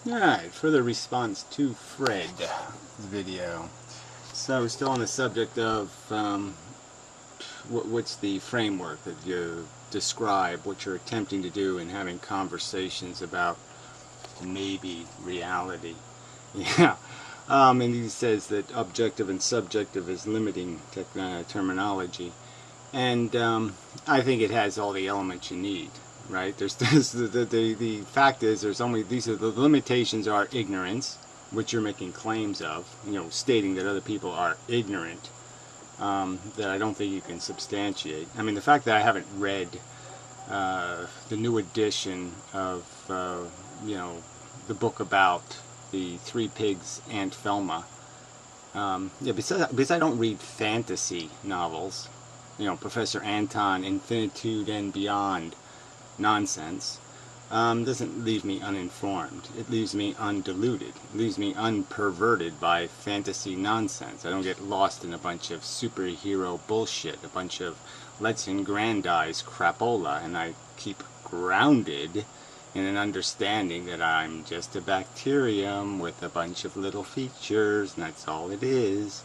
Alright, further response to Fred's video. So, still on the subject of what's the framework that you describe what you're attempting to do in having conversations about maybe reality. Yeah. And he says that objective and subjective is limiting terminology. And I think it has all the elements you need. Right? The fact is the limitations are ignorance, which you're making claims of, stating that other people are ignorant, that I don't think you can substantiate. I mean, the fact that I haven't read the new edition of, the book about the Three Pigs, Aunt Thelma, because I don't read fantasy novels, Professor Anton, Infinitude and Beyond, nonsense, doesn't leave me uninformed. It leaves me undiluted. It leaves me unperverted by fantasy nonsense. I don't get lost in a bunch of superhero bullshit, a bunch of let's aggrandize crapola, and I keep grounded in an understanding that I'm just a bacterium with a bunch of little features, and that's all it is,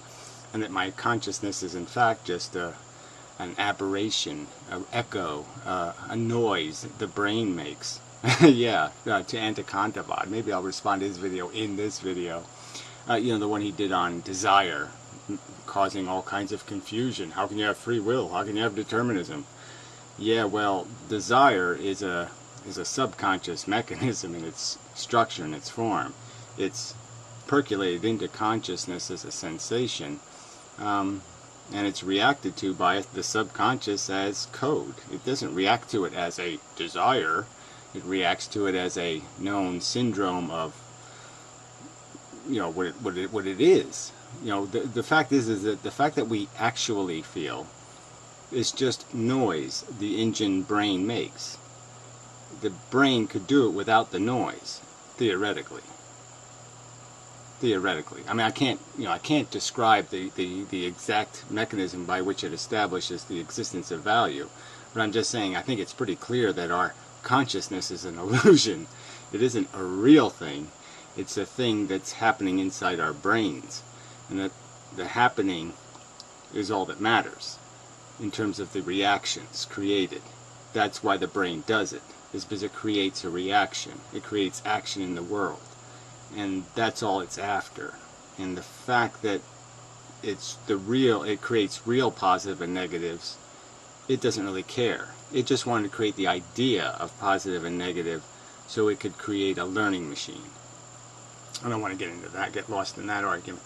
and that my consciousness is in fact just an aberration, an echo, a noise the brain makes. Yeah, to Antikantavad. Maybe I'll respond to his video in this video. The one he did on desire, causing all kinds of confusion. How can you have free will? How can you have determinism? Yeah, well, desire is a subconscious mechanism in its structure and its form. It's percolated into consciousness as a sensation. And it's reacted to by the subconscious as code. It doesn't react to it as a desire. It reacts to it as a known syndrome of, what it is. The fact is that the fact that we actually feel is just noise the engine brain makes. The brain could do it without the noise, theoretically. I mean, I can't describe the exact mechanism by which it establishes the existence of value, but I'm just saying I think it's pretty clear that our consciousness is an illusion. It isn't a real thing. It's a thing that's happening inside our brains, and that the happening is all that matters in terms of the reactions created. That's why the brain does it, is because it creates a reaction. It creates action in the world. And that's all it's after. And the fact that it creates real positive and negatives, it doesn't really care. It just wanted to create the idea of positive and negative so it could create a learning machine. I don't want to get into that, get lost in that argument.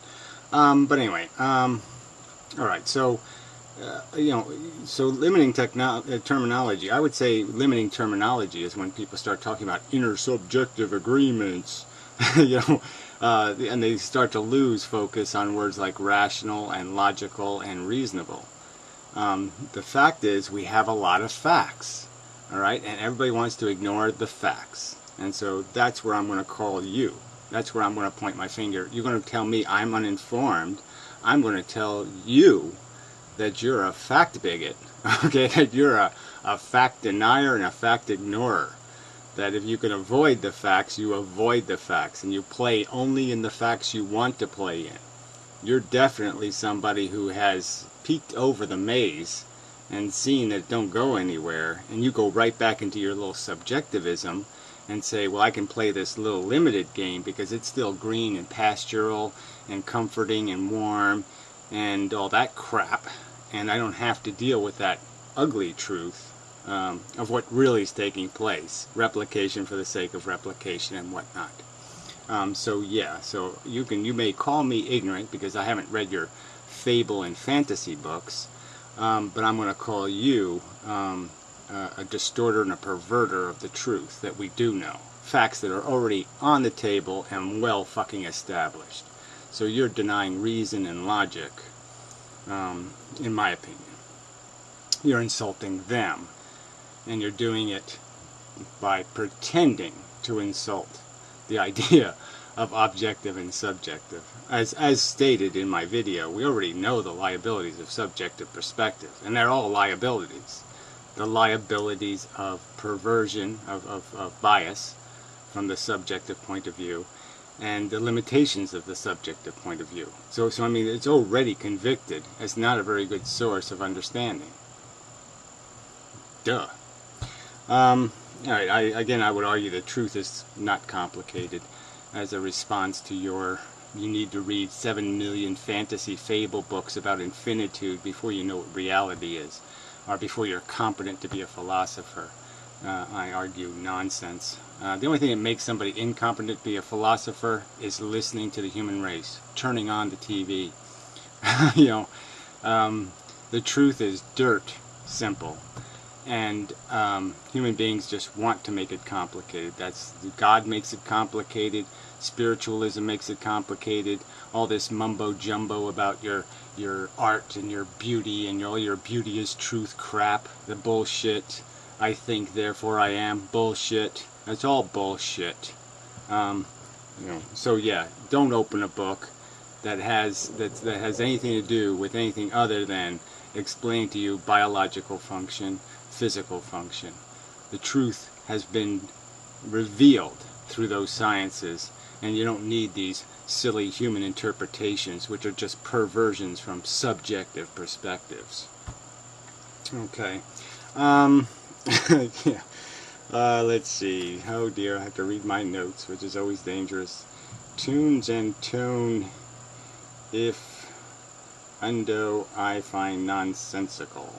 But anyway, alright, so limiting terminology, I would say limiting terminology is when people start talking about intersubjective agreements, and they start to lose focus on words like rational and logical and reasonable. The fact is we have a lot of facts, alright, and everybody wants to ignore the facts. And so that's where I'm going to call you. That's where I'm going to point my finger. You're going to tell me I'm uninformed. I'm going to tell you that you're a fact bigot, okay, that you're a fact denier and a fact ignorer. That if you can avoid the facts, you avoid the facts, and you play only in the facts you want to play in. You're definitely somebody who has peeked over the maze and seen that it don't go anywhere, and you go right back into your little subjectivism and say, well, I can play this little limited game because it's still green and pastoral and comforting and warm and all that crap, and I don't have to deal with that ugly truth of what really is taking place, replication for the sake of replication and whatnot. So you may call me ignorant because I haven't read your fable and fantasy books, but I'm going to call you a distorter and a perverter of the truth that we do know, facts that are already on the table and well fucking established. So you're denying reason and logic, in my opinion. You're insulting them. And you're doing it by pretending to insult the idea of objective and subjective. As stated in my video, we already know the liabilities of subjective perspective, and they're all liabilities. The liabilities of perversion, of bias, from the subjective point of view and the limitations of the subjective point of view. So I mean, it's already convicted as not a very good source of understanding. Duh. All right, again, I would argue that truth is not complicated. As a response to you need to read 7 million fantasy fable books about infinitude before you know what reality is, or before you're competent to be a philosopher. I argue nonsense. The only thing that makes somebody incompetent to be a philosopher is listening to the human race, turning on the TV. You know, the truth is dirt simple, and human beings just want to make it complicated. God makes it complicated. Spiritualism makes it complicated. All this mumbo jumbo about your art and your beauty and all your beauty is truth crap, the bullshit. I think, therefore I am. Bullshit. That's all bullshit. You know. So yeah, don't open a book that has anything to do with anything other than explaining to you biological function, physical function. The truth has been revealed through those sciences, and you don't need these silly human interpretations, which are just perversions from subjective perspectives. Okay. Yeah. Let's see. Oh dear, I have to read my notes, which is always dangerous. Tunes and tune if undo I find nonsensical.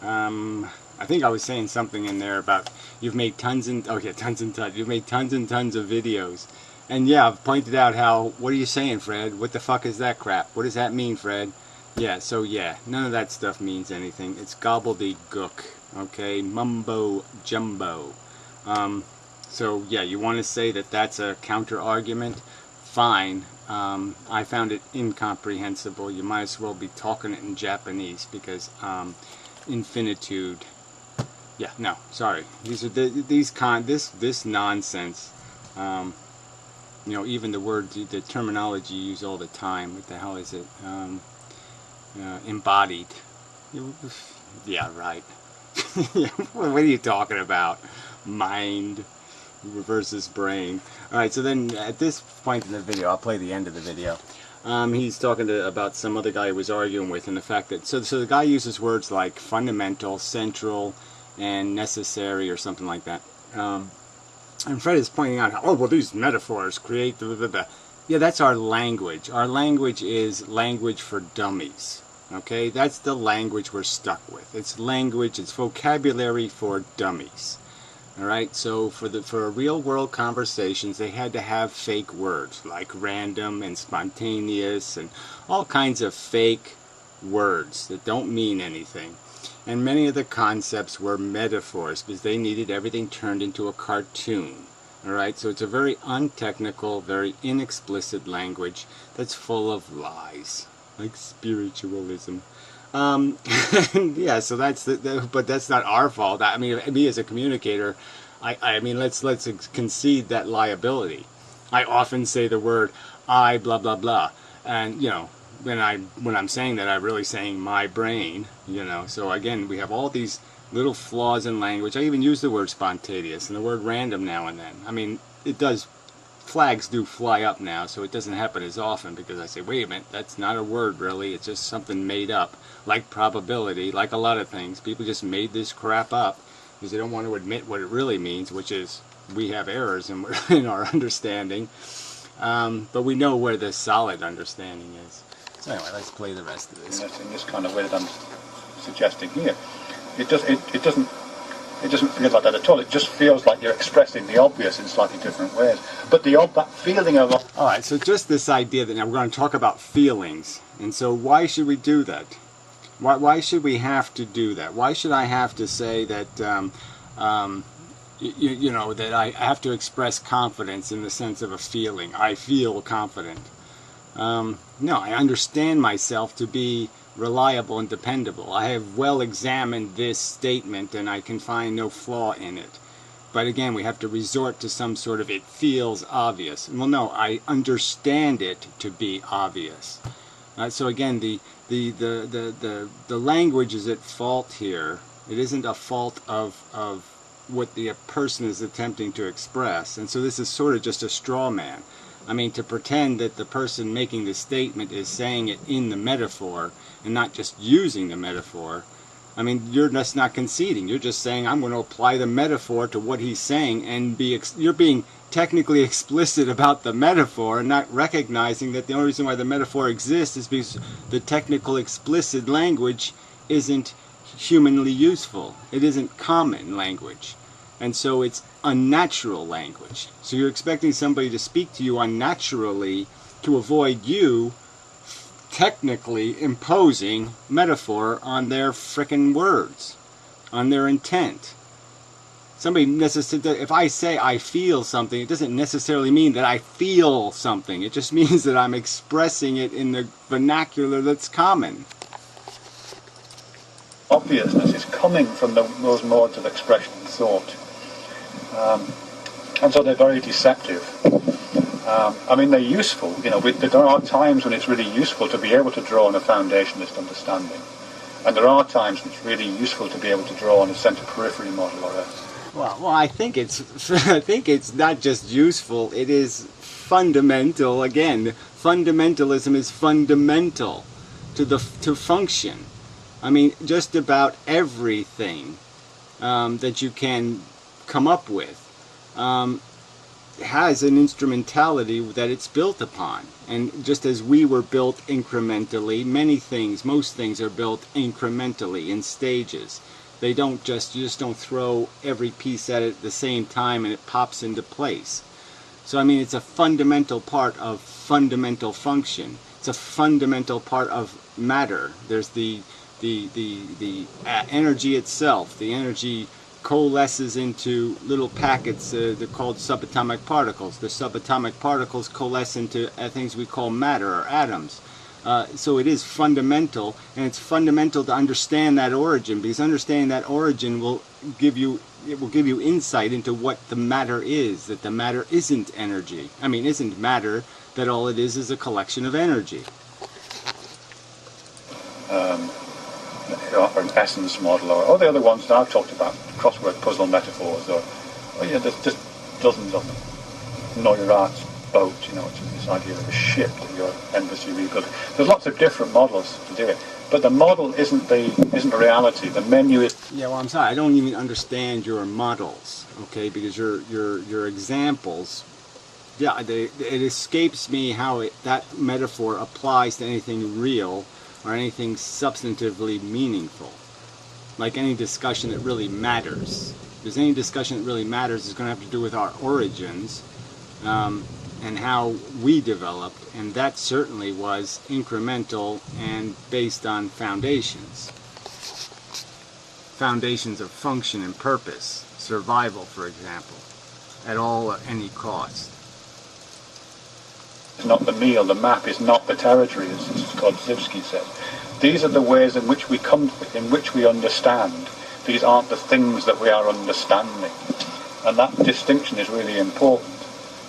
I think I was saying something in there about you've made tons and tons and tons of videos. And yeah, I've pointed out how, what are you saying, Fred? What the fuck is that crap? What does that mean, Fred? Yeah, so yeah, none of that stuff means anything. It's gobbledygook, okay? Mumbo jumbo. So yeah, you want to say that that's a counter-argument? Fine. I found it incomprehensible. You might as well be talking it in Japanese, because infinitude. Yeah, no, sorry. These are this nonsense. You know, even the word, the terminology you use all the time. What the hell is it? Embodied. Yeah, right. What are you talking about? Mind versus brain. Alright, so then at this point in the video, I'll play the end of the video. He's talking about some other guy he was arguing with, and the fact that, so the guy uses words like fundamental, central, and necessary, or something like that. And Fred is pointing out how, oh, well, these metaphors create the. Yeah, that's our language. Our language is language for dummies. Okay, that's the language we're stuck with. It's language, it's vocabulary for dummies. All right, so for real world conversations, they had to have fake words like random and spontaneous and all kinds of fake words that don't mean anything. And many of the concepts were metaphors because they needed everything turned into a cartoon. Alright, so it's a very untechnical, very inexplicit language that's full of lies, like spiritualism. Yeah, so that's but that's not our fault. I mean, me as a communicator, I mean, let's concede that liability. I often say the word I blah blah blah, and you know, when I'm saying that, I'm really saying my brain, you know. So again, we have all these little flaws in language. I even use the word spontaneous and the word random now and then. I mean, flags do fly up now, so it doesn't happen as often, because I say, wait a minute, that's not a word really, it's just something made up, like probability, like a lot of things. People just made this crap up because they don't want to admit what it really means, which is we have errors in our understanding, but we know where the solid understanding is. So anyway, let's play the rest of this. In this kind of way that I'm suggesting here, it doesn't feel like that at all. It just feels like you're expressing the obvious in slightly different ways. But that feeling of... Alright, so just this idea that now we're going to talk about feelings. And so why should we do that? Why should we have to do that? Why should I have to say that, you know, that I have to express confidence in the sense of a feeling? I feel confident. No, I understand myself to be reliable and dependable. I have well examined this statement and I can find no flaw in it. But again, we have to resort to some sort of it feels obvious. Well, no, I understand it to be obvious. So again, the language is at fault here. It isn't a fault of what the person is attempting to express. And so this is sort of just a straw man. I mean, to pretend that the person making the statement is saying it in the metaphor and not just using the metaphor, I mean, you're just not conceding. You're just saying, I'm going to apply the metaphor to what he's saying, and you're being technically explicit about the metaphor and not recognizing that the only reason why the metaphor exists is because the technical explicit language isn't humanly useful. It isn't common language. And so it's unnatural language. So you're expecting somebody to speak to you unnaturally to avoid you technically imposing metaphor on their frickin' words, on their intent. If I say I feel something, it doesn't necessarily mean that I feel something. It just means that I'm expressing it in the vernacular that's common. Obviousness is coming from those modes of expression and thought. And so they're very deceptive. I mean, they're useful. You know, there are times when it's really useful to be able to draw on a foundationalist understanding. And there are times when it's really useful to be able to draw on a center periphery model or a... Well, I think it's not just useful, it is fundamental. Again, fundamentalism is fundamental to function. I mean, just about everything that you can come up with has an instrumentality that it's built upon. And just as we were built incrementally, most things are built incrementally in stages. You just don't throw every piece at it at the same time and it pops into place. So I mean, it's a fundamental part of fundamental function. It's a fundamental part of matter. There's the energy itself. The energy coalesces into little packets. They're called subatomic particles. The subatomic particles coalesce into things we call matter or atoms. So it is fundamental, and it's fundamental to understand that origin, because understanding that origin will give you insight into what the matter is. That the matter isn't energy. I mean, isn't matter. That all it is a collection of energy. Or an essence model, or all the other ones that I've talked about, crossword puzzle metaphors, there's just dozens of them. Know your art's boat, it's this idea of a ship that you're endlessly rebuilding. There's lots of different models to do it, but the model isn't the reality. The menu is. Yeah, well, I'm sorry, I don't even understand your models, okay? Because your examples, yeah, it escapes me how that metaphor applies to anything real or anything substantively meaningful, like any discussion that really matters. If there's any discussion that really matters, it's going to have to do with our origins and how we developed, and that certainly was incremental and based on foundations of function and purpose, survival, for example, at any cost. It's not the meal, the map is not the territory, as Kodzybski said. These are the ways in which we understand. These aren't the things that we are understanding. And that distinction is really important.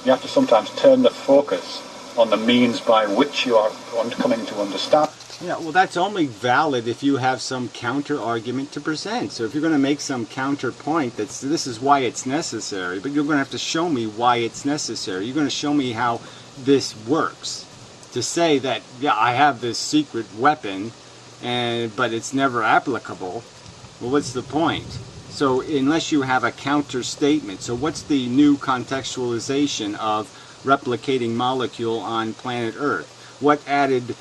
You have to sometimes turn the focus on the means by which you are coming to understand. Yeah, well, that's only valid if you have some counter-argument to present. So if you're going to make some counterpoint, this is why it's necessary, but you're going to have to show me why it's necessary. You're going to show me how this works. To say that, yeah, I have this secret weapon, but it's never applicable, well, what's the point? So unless you have a counter statement, so what's the new contextualization of replicating molecule on planet Earth? What added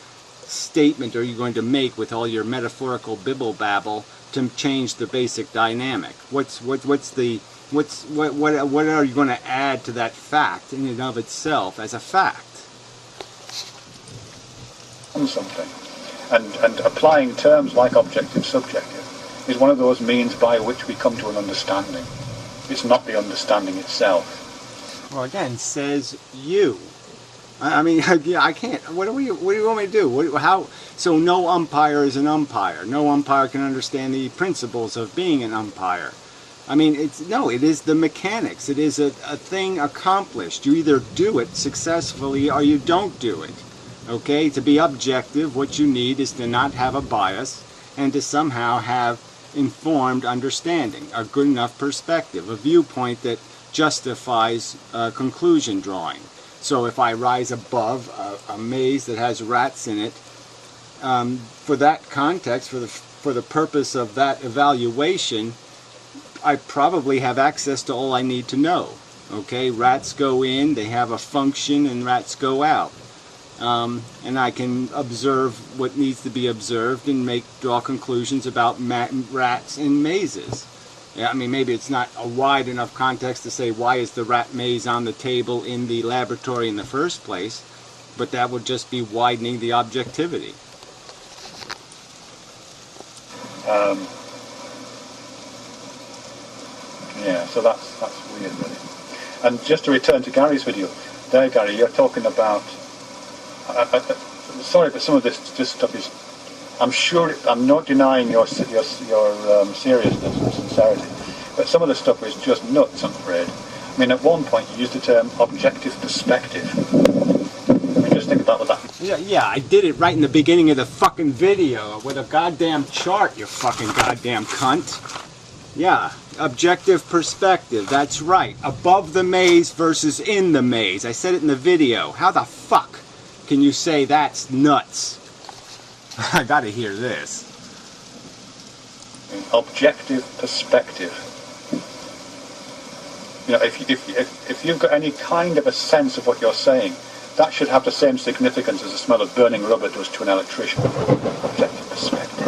statement are you going to make with all your metaphorical bibble babble to change the basic dynamic? What are you going to add to that fact in and of itself as a fact? Something, and applying terms like objective subjective is one of those means by which we come to an understanding. It's not the understanding itself. Well, again, says you. I mean, I can't. What do you want me to do? How? So no umpire is an umpire. No umpire can understand the principles of being an umpire. I mean, it is the mechanics. It is a thing accomplished. You either do it successfully or you don't do it. Okay? To be objective, what you need is to not have a bias and to somehow have informed understanding, a good enough perspective, a viewpoint that justifies conclusion drawing. So if I rise above a maze that has rats in it, for that context, for the purpose of that evaluation, I probably have access to all I need to know. Okay, rats go in, they have a function, and rats go out. And I can observe what needs to be observed and draw conclusions about rats in mazes. Yeah, I mean, maybe it's not a wide enough context to say why is the rat maze on the table in the laboratory in the first place, but that would just be widening the objectivity. Yeah, so that's weird, really. And just to return to Gary's video, there, Gary, you're talking about. Sorry, but some of this stuff is. I'm sure I'm not denying your seriousness and sincerity, but some of the stuff is just nuts, I'm afraid. I mean, at one point you used the term objective perspective. I mean, just think about what that. Yeah, I did it right in the beginning of the fucking video with a goddamn chart, you fucking goddamn cunt. Yeah, objective perspective, that's right. Above the maze versus in the maze. I said it in the video. How the fuck can you say that's nuts? I gotta hear this. Objective perspective. You know, if you've got any kind of a sense of what you're saying, that should have the same significance as the smell of burning rubber does to an electrician. Objective perspective.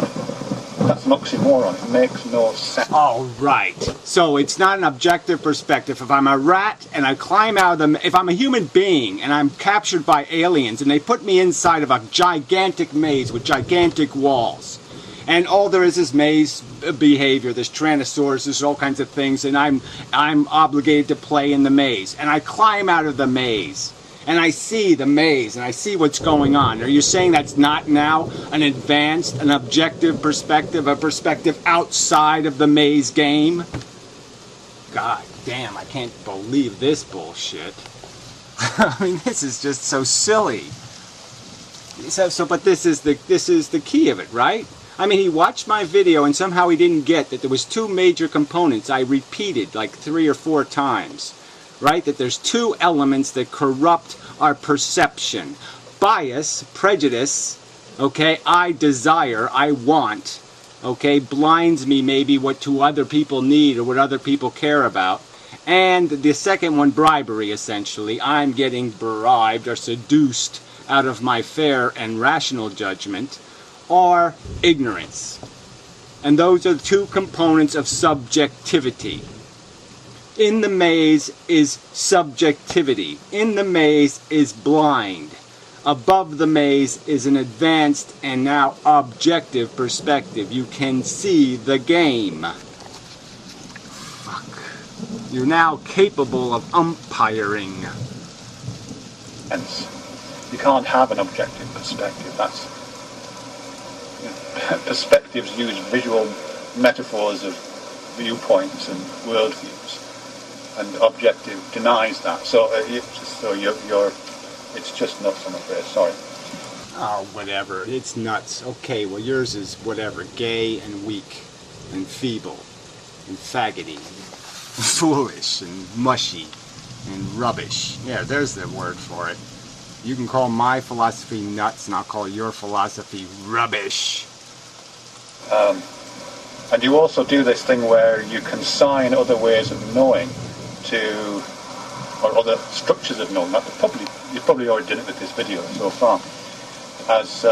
That's an oxymoron. It makes no sense. Oh, right. So it's not an objective perspective. If I'm a rat and I climb out of if I'm a human being and I'm captured by aliens and they put me inside of a gigantic maze with gigantic walls, and all there is maze behavior, there's Tyrannosaurus, there's all kinds of things, and I'm obligated to play in the maze, and I climb out of the maze, and I see the maze, and I see what's going on. Are you saying that's not now an advanced, an objective perspective, a perspective outside of the maze game? God damn, I can't believe this bullshit. I mean, this is just so silly. But this is the key of it, right? I mean, he watched my video and somehow he didn't get that there was two major components I repeated like 3 or 4 times. Right? That there's 2 elements that corrupt our perception. Bias, prejudice, okay, I desire, I want, okay, blinds me maybe what 2 other people need or what other people care about. And the second one, bribery, essentially. I'm getting bribed or seduced out of my fair and rational judgment, or ignorance. And those are the 2 components of subjectivity. In the maze is subjectivity. In the maze is blind. Above the maze is an advanced and now objective perspective. You can see the game. Fuck. You're now capable of umpiring. Hence, you can't have an objective perspective. That's perspectives use visual metaphors of viewpoints and worldviews. And objective denies that, so it's just nuts, I'm afraid. Sorry. Oh, whatever. It's nuts. Okay, well, yours is whatever, gay and weak and feeble and faggoty, and foolish and mushy and rubbish. Yeah, there's the word for it. You can call my philosophy nuts, and I'll call your philosophy rubbish. And you also do this thing where you consign other ways of knowing to, or other structures of knowing. You've probably already done it with this video so far, as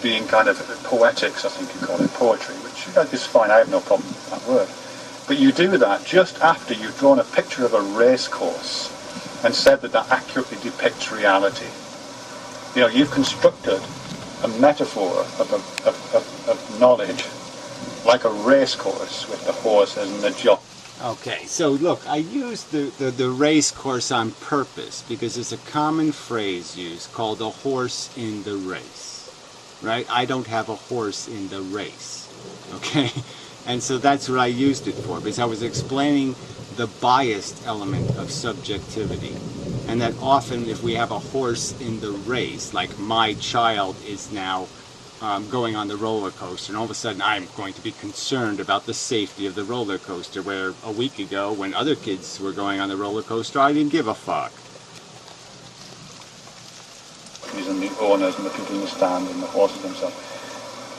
being kind of poetics, I think you call it, poetry, which is fine. I have no problem with that word. But you do that just after you've drawn a picture of a race course and said that accurately depicts reality. You know, you've constructed a metaphor of knowledge like a race course with the horses and the jockey. Okay, so look, I used the race course on purpose because there's a common phrase used called a horse in the race, right? I don't have a horse in the race, okay? And so that's what I used it for, because I was explaining the biased element of subjectivity. And that often if we have a horse in the race, like my child is now going on the roller coaster, and all of a sudden I'm going to be concerned about the safety of the roller coaster, where a week ago when other kids were going on the roller coaster I didn't give a fuck. And the owners and the people in the stand and the horses themselves,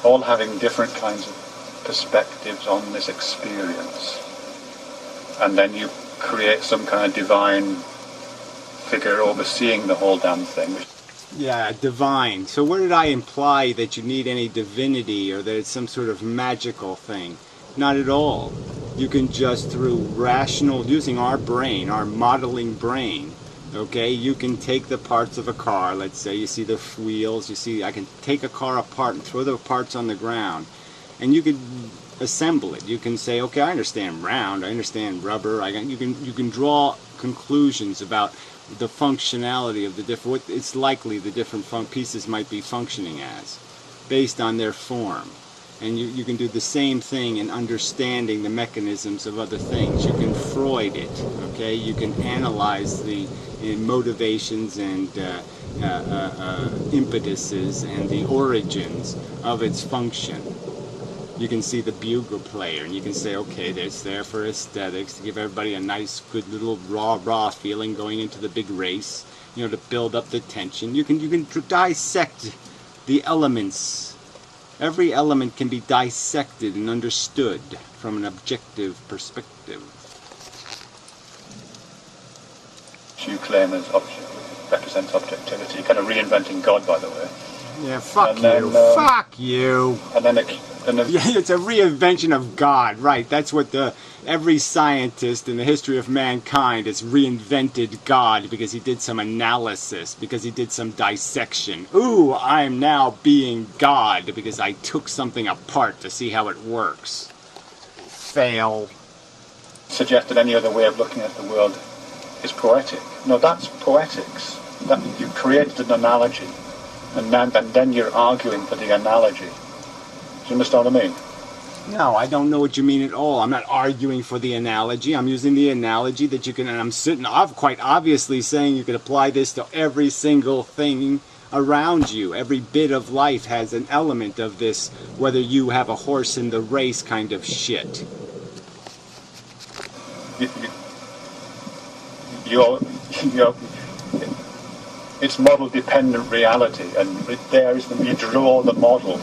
all having different kinds of perspectives on this experience, and then you create some kind of divine figure overseeing the whole damn thing. Yeah, divine. So where did I imply that you need any divinity or that it's some sort of magical thing? Not at all. You can just, through rational, using our brain, our modeling brain, okay, you can take the parts of a car. Let's say you see the wheels, you see, I can take a car apart and throw the parts on the ground, and you can assemble it. You can say, okay, I understand round, I understand rubber. You can draw conclusions about the functionality of the different, what it's likely the different pieces might be functioning as, based on their form. And you can do the same thing in understanding the mechanisms of other things. You can Freud it, okay? You can analyze the motivations and impetuses and the origins of its function. You can see the bugle player, and you can say, okay, it's there for aesthetics, to give everybody a nice, good little raw feeling going into the big race, you know, to build up the tension. You can dissect the elements. Every element can be dissected and understood from an objective perspective. You claim as represents objectivity, kind of reinventing God, by the way. Yeah, fuck and then, you. Fuck you. And then yeah, it's a reinvention of God, right? That's what every scientist in the history of mankind has reinvented God, because he did some analysis, because he did some dissection. Ooh, I'm now being God because I took something apart to see how it works. Fail. Suggested any other way of looking at the world is poetic. No, that's poetics. That you created an analogy, and then you're arguing for the analogy. Do you understand what I mean? No, I don't know what you mean at all. I'm not arguing for the analogy. I'm using the analogy that you can, and I'm quite obviously saying you can apply this to every single thing around you. Every bit of life has an element of this, whether you have a horse in the race kind of shit. It's model-dependent reality, and there is you draw the model.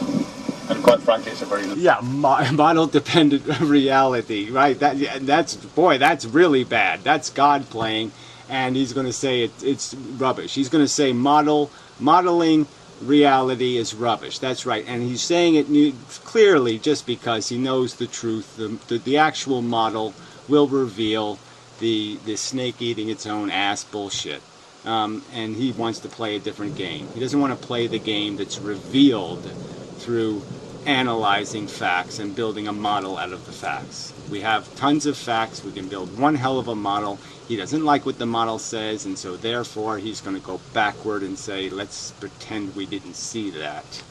And quite frankly, it's a very... Yeah, model-dependent reality, right? That's really bad. That's God playing, and he's going to say it's rubbish. He's going to say modeling reality is rubbish. That's right, and he's saying it clearly just because he knows the truth. The actual model will reveal the snake eating its own ass bullshit. And he wants to play a different game. He doesn't want to play the game that's revealed through analyzing facts and building a model out of the facts. We have tons of facts. We can build one hell of a model. He doesn't like what the model says, and so therefore he's going to go backward and say, let's pretend we didn't see that.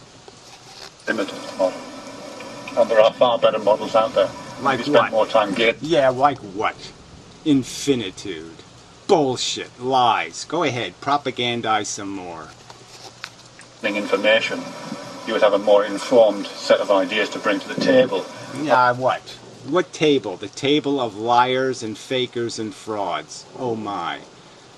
Limited model. And there are far better models out there. Like you what? Spend more time getting. Yeah, like what? Infinitude. Bullshit. Lies. Go ahead. Propagandize some more. Information. You would have a more informed set of ideas to bring to the table. Yeah, what? What table? The table of liars and fakers and frauds. Oh my.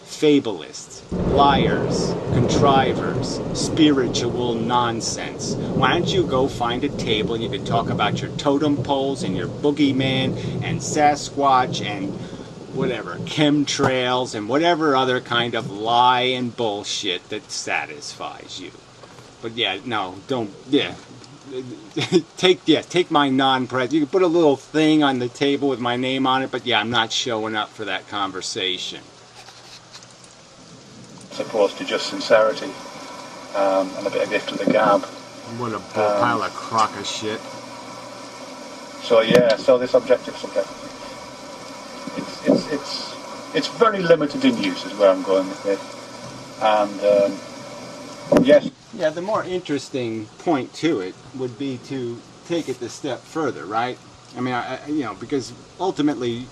Fabulists, liars, contrivers, spiritual nonsense. Why don't you go find a table and you can talk about your totem poles and your boogeyman and Sasquatch and whatever, chemtrails and whatever other kind of lie and bullshit that satisfies you. But yeah, no, don't, yeah. Take my non-present. You can put a little thing on the table with my name on it, but yeah, I'm not showing up for that conversation. As opposed to just sincerity and a bit of gift to the gab. What a pile of crock of shit. So yeah, so this objective subject, it's very limited in use is where I'm going with it. And yes. Yeah, the more interesting point to it would be to take it a step further, right? I mean, you know, because ultimately,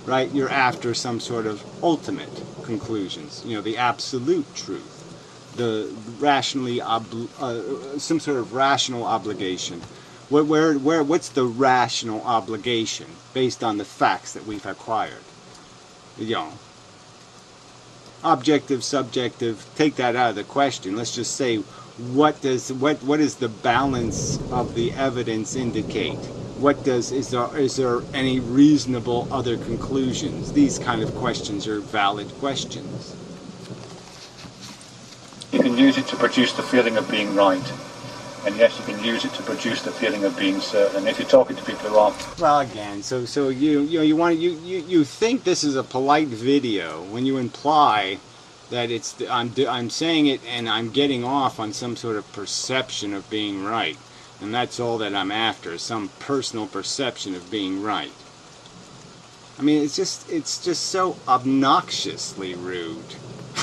right, you're after some sort of ultimate conclusions, you know, the absolute truth. the rationally some sort of rational obligation. What's the rational obligation based on the facts that we've acquired? You know, objective, subjective, take that out of the question. Let's just say, what does the balance of the evidence indicate? Is there any reasonable other conclusions? These kind of questions are valid questions. You can use it to produce the feeling of being right. And yes, you can use it to produce the feeling of being certain. And if you're talking to people who aren't... Well, again, so you think this is a polite video when you imply that I'm saying it and I'm getting off on some sort of perception of being right. And that's all that I'm after, some personal perception of being right. I mean, it's just so obnoxiously rude.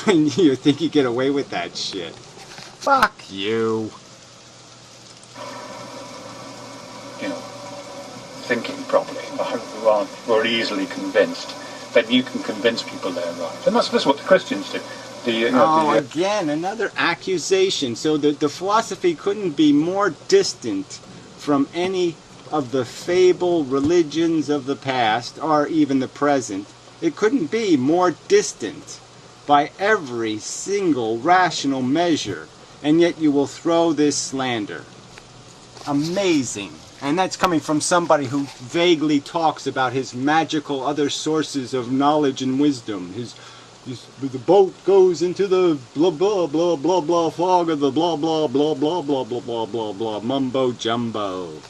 And you think you get away with that shit. Fuck you. You know, thinking properly, who are easily convinced, then you can convince people they're right. And that's what the Christians do. Again, another accusation. So the philosophy couldn't be more distant from any of the fable religions of the past, or even the present. It couldn't be more distant by every single rational measure, and yet you will throw this slander. Amazing. And that's coming from somebody who vaguely talks about his magical other sources of knowledge and wisdom. The boat goes into the blah blah blah blah blah fog of the blah blah blah blah blah blah blah blah blah mumbo jumbo.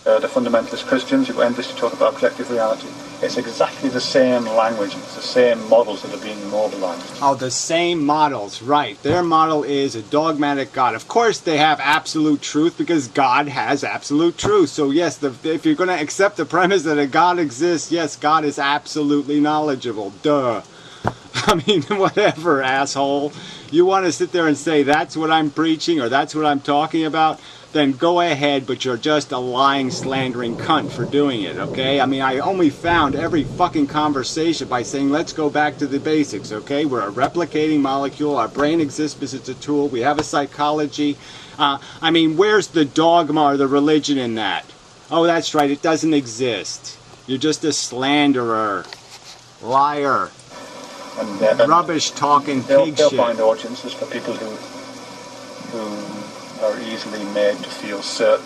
The fundamentalist Christians who endlessly talk about objective reality. It's exactly the same language, it's the same models that are being mobilized. Oh, the same models, right. Their model is a dogmatic God. Of course they have absolute truth because God has absolute truth. So yes, if you're going to accept the premise that a God exists, yes, God is absolutely knowledgeable. Duh. I mean, whatever, asshole. You want to sit there and say that's what I'm preaching or that's what I'm talking about? Then go ahead, but you're just a lying, slandering cunt for doing it, okay? I mean, I only found every fucking conversation by saying, let's go back to the basics, okay? We're a replicating molecule. Our brain exists because it's a tool. We have a psychology. I mean, where's the dogma or the religion in that? Oh, that's right. It doesn't exist. You're just a slanderer. Liar. And rubbish-talking pig they'll shit. find audiences for people who are easily made to feel certain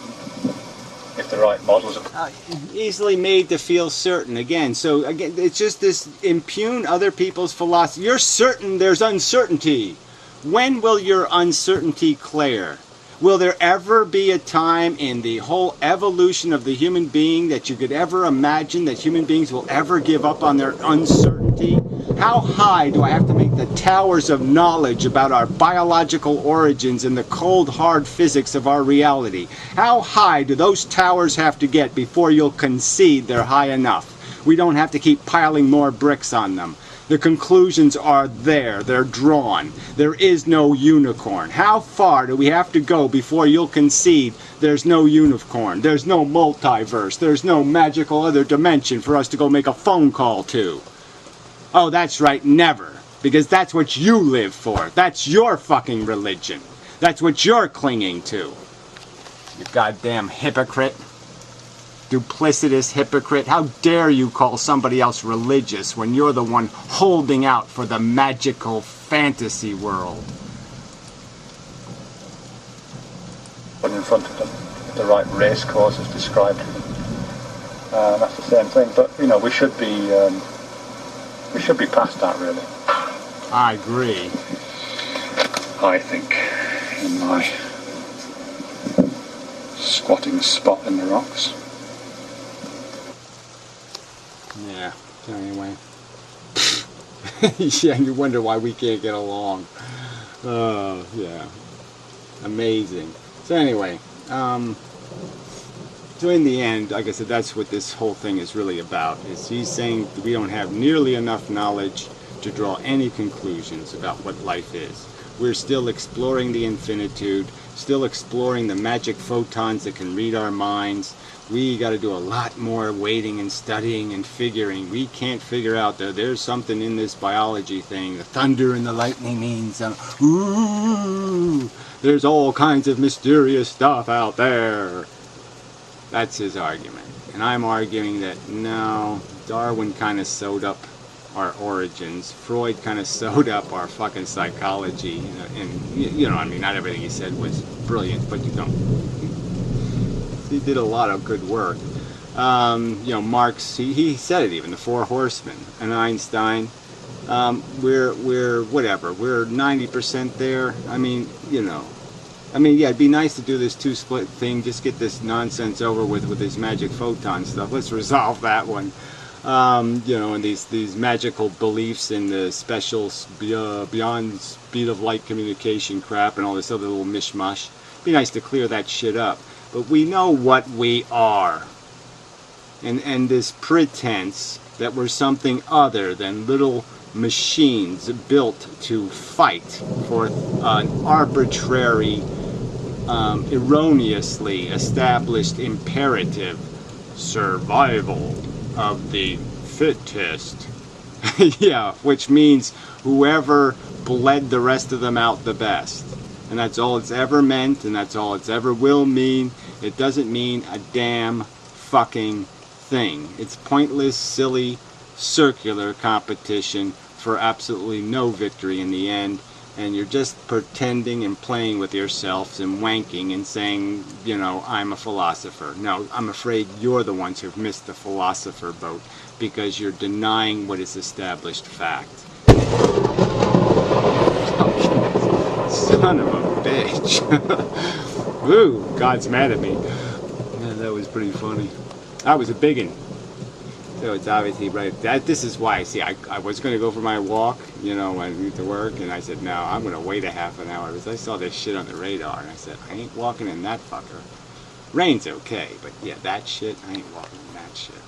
if the right models are... Easily made to feel certain. Again, it's just this impugn other people's philosophy. You're certain there's uncertainty. When will your uncertainty clear? Will there ever be a time in the whole evolution of the human being that you could ever imagine that human beings will ever give up on their uncertainty? How high do I have to make the towers of knowledge about our biological origins and the cold, hard physics of our reality? How high do those towers have to get before you'll concede they're high enough? We don't have to keep piling more bricks on them. The conclusions are there. They're drawn. There is no unicorn. How far do we have to go before you'll concede there's no unicorn? There's no multiverse. There's no magical other dimension for us to go make a phone call to. Oh, that's right, never. Because that's what you live for. That's your fucking religion. That's what you're clinging to. You goddamn hypocrite. Duplicitous hypocrite. How dare you call somebody else religious when you're the one holding out for the magical fantasy world? Put in front of them the right race course is described to them. That's the same thing. But, you know, we should be past that, really. I agree. I think, in my squatting spot in the rocks. Yeah, so anyway. Yeah, you wonder why we can't get along. Oh, yeah. Amazing. So anyway, so in the end, like I said, that's what this whole thing is really about. Is he's saying that we don't have nearly enough knowledge to draw any conclusions about what life is. We're still exploring the infinitude, still exploring the magic photons that can read our minds. We got to do a lot more waiting and studying and figuring. We can't figure out that there's something in this biology thing. The thunder and the lightning means, ooh, there's all kinds of mysterious stuff out there. That's his argument. And I'm arguing that no, Darwin kind of sewed up our origins. Freud kind of sewed up our fucking psychology. And I mean, not everything he said was brilliant, but he did a lot of good work. Marx, he said it even, the Four Horsemen, and Einstein. We're whatever, we're 90% there. I mean, yeah, it'd be nice to do this two-split thing, just get this nonsense over with this magic photon stuff. Let's resolve that one. And these magical beliefs in the special beyond speed of light communication crap and all this other little mishmash. It'd be nice to clear that shit up. But we know what we are. And this pretense that we're something other than little machines built to fight for an arbitrary, erroneously established imperative, survival of the fittest. Yeah, which means whoever bled the rest of them out the best. And that's all it's ever meant, and that's all it's ever will mean. It doesn't mean a damn fucking thing. It's pointless, silly, circular competition for absolutely no victory in the end. And you're just pretending and playing with yourselves and wanking and saying, I'm a philosopher. No, I'm afraid you're the ones who've missed the philosopher boat because you're denying what is established fact. Son of a bitch. Woo, God's mad at me. Yeah, that was pretty funny. That was a big one. So it's obviously right. This is why, see, I was going to go for my walk, when I need to work, and I said, no, I'm going to wait a half an hour, because I saw this shit on the radar, and I said, I ain't walking in that fucker. Rain's okay, but yeah, that shit, I ain't walking in that shit.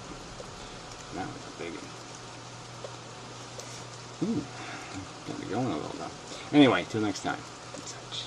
That was a big one. Got me going a little, though. Anyway, till next time. Such.